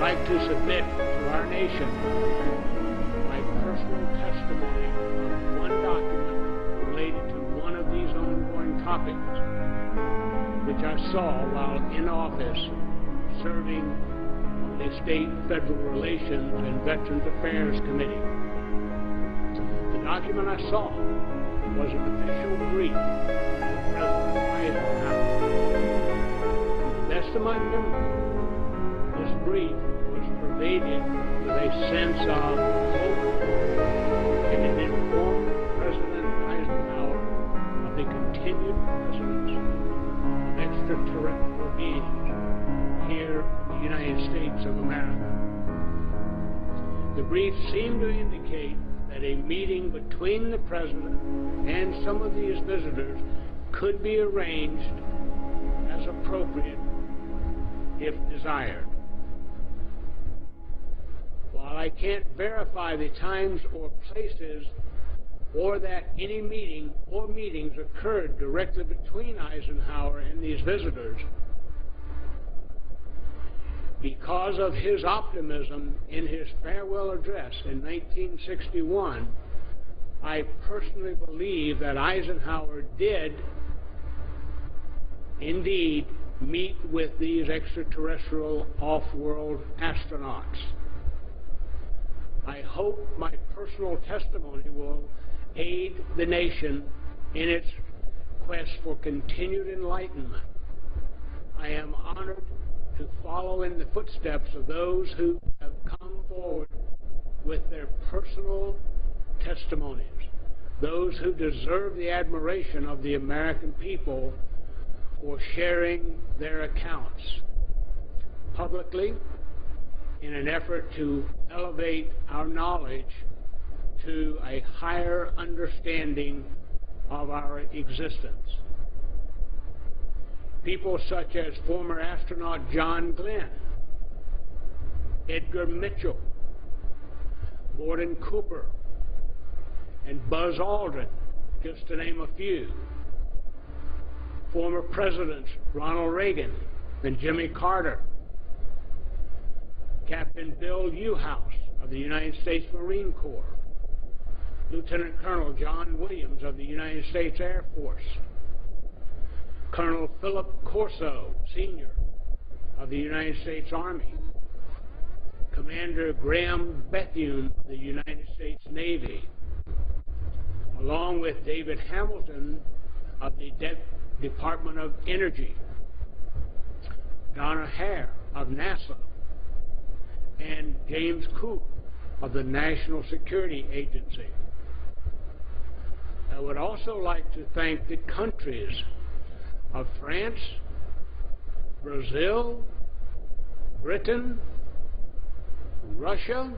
like to submit to our nation my personal testimony of one document related to one of these ongoing topics, which I saw while in office serving on the State Federal Relations and Veterans Affairs Committee. The document I saw was an official brief from President Eisenhower. To the best of my memory, this brief was pervaded with a sense of hope, and it informed President Eisenhower of the continued presence of extraterrestrial beings here in the United States of America. The brief seemed to indicate that a meeting between the President and some of these visitors could be arranged as appropriate if desired. While I can't verify the times or places or that any meeting or meetings occurred directly between Eisenhower and these visitors, because of his optimism in his farewell address in 1961, I personally believe that Eisenhower did indeed meet with these extraterrestrial off-world astronauts. I hope my personal testimony will aid the nation in its quest for continued enlightenment. I am honored to follow in the footsteps of those who have come forward with their personal testimonies, those who deserve the admiration of the American people for sharing their accounts publicly in an effort to elevate our knowledge to a higher understanding of our existence. People such as former astronaut John Glenn, Edgar Mitchell, Gordon Cooper, and Buzz Aldrin, just to name a few. Former presidents Ronald Reagan and Jimmy Carter, Captain Bill Newhouse of the United States Marine Corps, Lieutenant Colonel John Williams of the United States Air Force, Colonel Philip Corso, Sr. of the United States Army, Commander Graham Bethune of the United States Navy, along with David Hamilton of the Department of Energy, Donna Hare of NASA, and James Coop of the National Security Agency. I would also like to thank the countries of France, Brazil, Britain, Russia,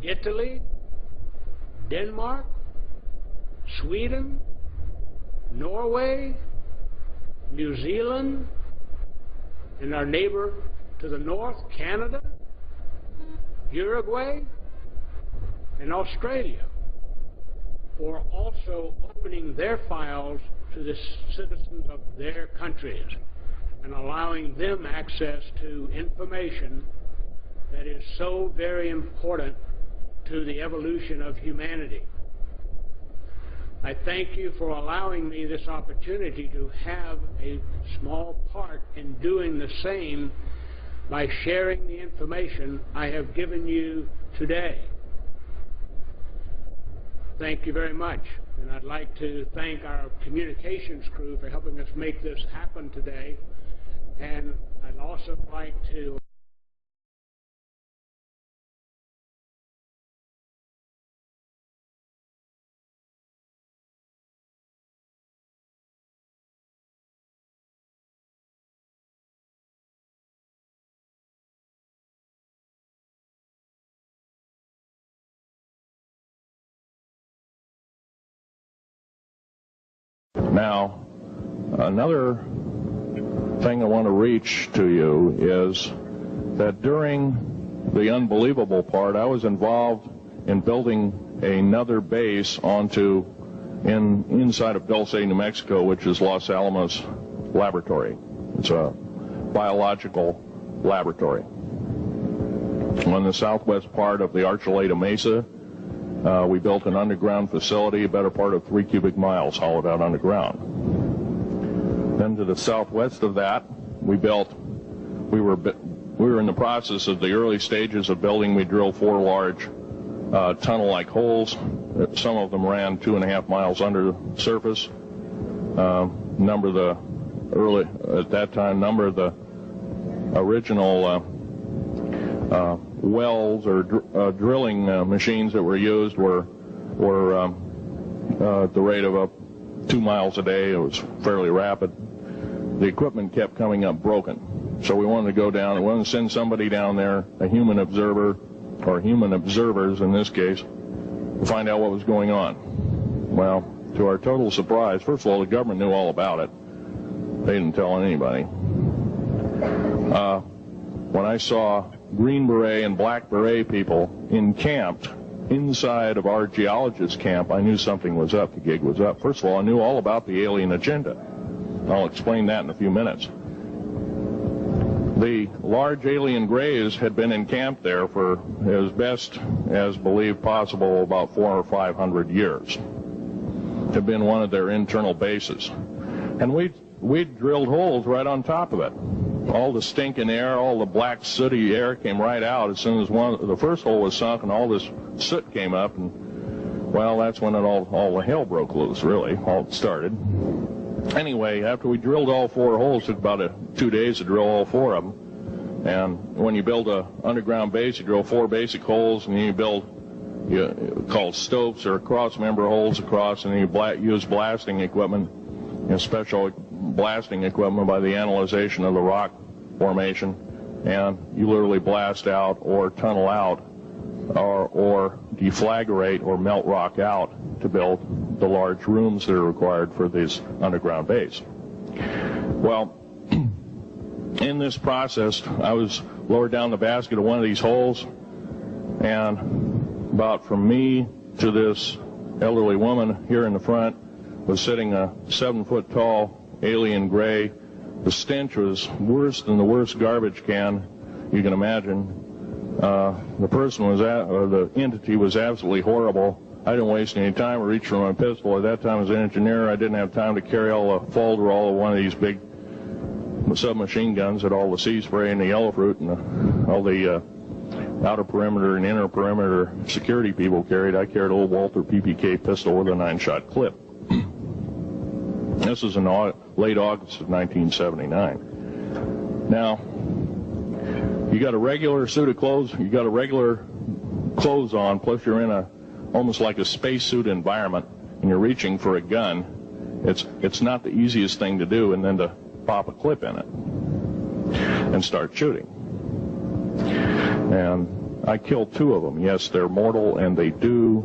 Italy, Denmark, Sweden, Norway, New Zealand, and our neighbor to the north, Canada, Uruguay, and Australia, for also opening their files to the citizens of their countries and allowing them access to information that is so very important to the evolution of humanity. I thank you for allowing me this opportunity to have a small part in doing the same by sharing the information I have given you today. Thank you very much. And I'd like to thank our communications crew for helping us make this happen today. And I'd also like to Now, another thing I want to reach to you is that during the unbelievable part, I was involved in building another base inside of Dulce, New Mexico, which is Los Alamos Laboratory. It's a biological laboratory. On the southwest part of the Archuleta Mesa, we built an underground facility, a better part of 3 cubic miles hollowed out underground. Then to the southwest of that, we were in the process of the early stages of building. We drilled 4 large tunnel-like holes. Some of them ran 2.5 miles under the surface. Number of the original wells or drilling machines that were used were at the rate of up 2 miles a day. It was fairly rapid. The equipment kept coming up broken. So we wanted to go down, we wanted to send somebody down there, a human observer, or human observers in this case, to find out what was going on. Well, to our total surprise, first of all, the government knew all about it. They didn't tell anybody. When I saw Green Beret and Black Beret people encamped inside of our geologist camp, I knew something was up, the gig was up. First of all, I knew all about the alien agenda. I'll explain that in a few minutes. The large alien grays had been encamped there for as best as believed possible about 400 or 500 years. Had been one of their internal bases. And we drilled holes right on top of it. All the stinking air, all the black sooty air came right out as soon as the first hole was sunk, and all this soot came up, and well, that's when all the hell broke loose, really, all started. Anyway, after we drilled all 4 holes, it took about 2 days to drill all 4 of them. And when you build an underground base, you drill 4 basic holes, and then you build called stopes or cross-member holes across, and then you use blasting equipment, special blasting equipment by the analyzation of the rock formation, and you literally blast out or tunnel out or deflagrate or melt rock out to build the large rooms that are required for this underground base. Well, in this process, I was lowered down the basket of one of these holes, and about from me to this elderly woman here in the front was sitting a 7-foot-tall alien gray. The stench was worse than the worst garbage can you can imagine. The person was or the entity was absolutely horrible. I didn't waste any time. I reached for my pistol. At that time, as an engineer, I didn't have time to carry all the Folderol of one of these big submachine guns that all the sea spray and the yellow fruit and all the outer perimeter and inner perimeter security people carried. I carried a little Walther PPK pistol with a 9-shot clip. This was in late August of 1979. Now, you got a regular suit of clothes, you got a regular clothes on, plus you're in almost like a spacesuit environment, and you're reaching for a gun. It's not the easiest thing to do, and then to pop a clip in it and start shooting. And I killed 2 of them. Yes, they're mortal, and they do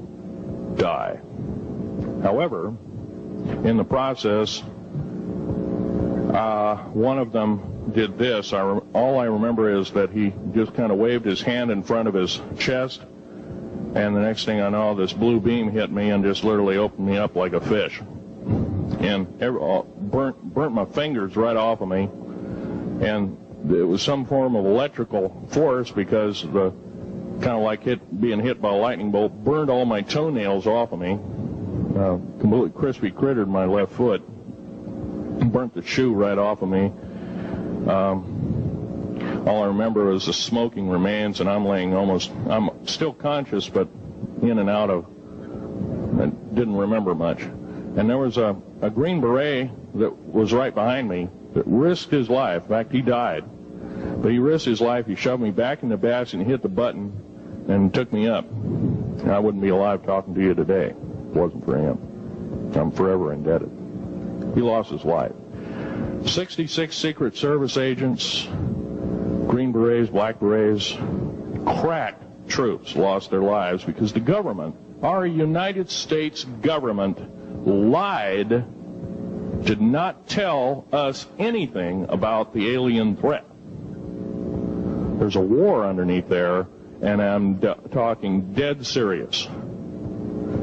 die. However, in the process, one of them did this. All I remember is that he just kind of waved his hand in front of his chest, and the next thing I know, this blue beam hit me and just literally opened me up like a fish, and burnt my fingers right off of me. And it was some form of electrical force, because the kind of like being hit by a lightning bolt burned all my toenails off of me. Completely crispy crittered my left foot, burnt the shoe right off of me. All I remember is the smoking remains, and I'm still conscious, but in and out of, I didn't remember much. And there was a Green Beret that was right behind me that risked his life. In fact, he died. But he risked his life. He shoved me back in the basket and hit the button and took me up. And I wouldn't be alive talking to you today if it wasn't for him. I'm forever indebted. He lost his life. 66 Secret Service agents, Green Berets, Black Berets, crack troops lost their lives because the government, our United States government, lied, did not tell us anything about the alien threat. There's a war underneath there, and I'm talking dead serious.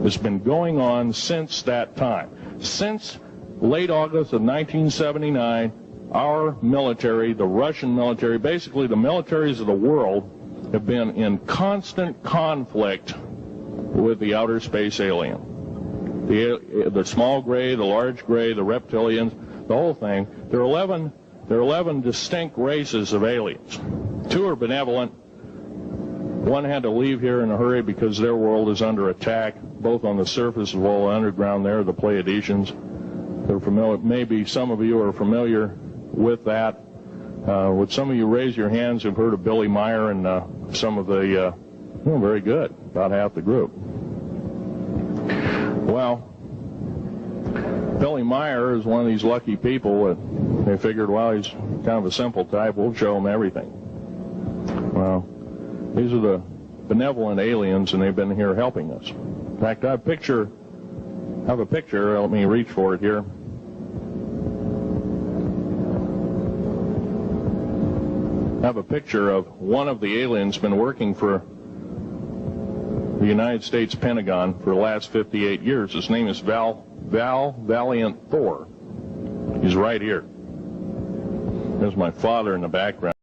It's been going on since that time. Since late August of 1979, our military, the Russian military, basically the militaries of the world, have been in constant conflict with the outer space alien. The small gray, the large gray, the reptilians, the whole thing. There are 11 distinct races of aliens. 2 are benevolent. 1 had to leave here in a hurry because their world is under attack, both on the surface as well as underground there, the Pleiadians. They're familiar, maybe some of you are familiar with that. Would some of you raise your hands who've heard of Billy Meyer and some of the, very good, about half the group. Well, Billy Meyer is one of these lucky people that they figured, well, he's kind of a simple type, we'll show him everything. Well, these are the benevolent aliens, and they've been here helping us. In fact, I have a picture, let me reach for it here. I have a picture of one of the aliens been working for the United States Pentagon for the last 58 years. His name is Val Valiant Thor. He's right here. There's my father in the background.